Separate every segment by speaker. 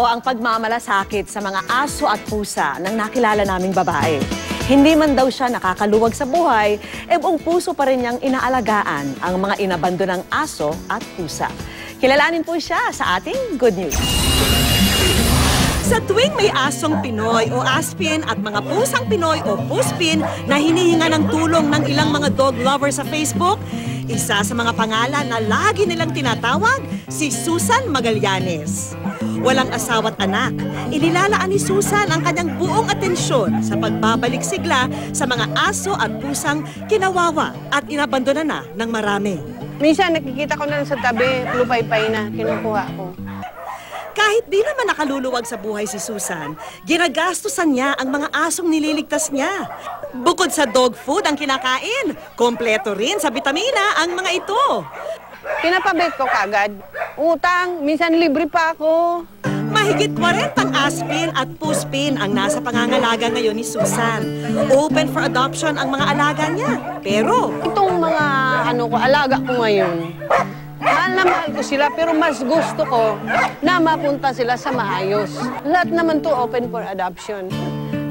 Speaker 1: raw ang pagmamalasakit sa mga aso at pusa ng nakilala naming babae. Hindi man daw siya nakakaluwag sa buhay, buong puso pa rin niyang inaalagaan ang mga inabandonang aso at pusa. Kilalanin po siya sa ating Good News. Sa tuwing may asong Pinoy o Aspin at mga pusang Pinoy o Puspin na hinihinga ng tulong ng ilang mga dog lovers sa Facebook, isa sa mga pangalan na lagi nilang tinatawag, si Susan Magallanes. Walang asawa't anak, inilalaan ni Susan ang kanyang buong atensyon sa pagbabalik sigla sa mga aso at pusang kinawawa at inabandona na ng marami.
Speaker 2: Minsan nakikita ko na lang sa tabi, lupay-pay na, kinukuha ko.
Speaker 1: Kahit di naman nakaluluwag sa buhay si Susan, ginagastusan niya ang mga asong nililigtas niya. Bukod sa dog food ang kinakain, kompleto rin sa bitamina ang mga ito.
Speaker 2: Pinapabet ko kagad. Utang, minsan libre pa ako.
Speaker 1: Mahigit 40 Aspin at Puspin ang nasa pangangalaga ngayon ni Susan. Open for adoption ang mga alaga niya. Pero
Speaker 2: Itong mga alaga ko ngayon, mahal na mahal ko sila, pero mas gusto ko na mapunta sila sa maayos. Lahat naman to open for adoption.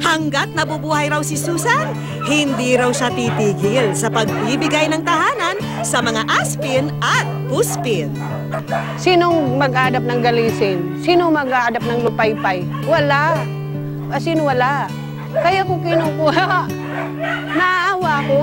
Speaker 1: hanggat nabubuhay raw si Susan, hindi raw siya titigil sa pagbibigay ng tahanan sa mga Aspin at Puspin.
Speaker 2: Sinong mag-a-adapt ng galisin? Sinong mag-a-adapt ng lupaypay? Wala. As in, wala. Kaya ko kinukuha. Naawa ko.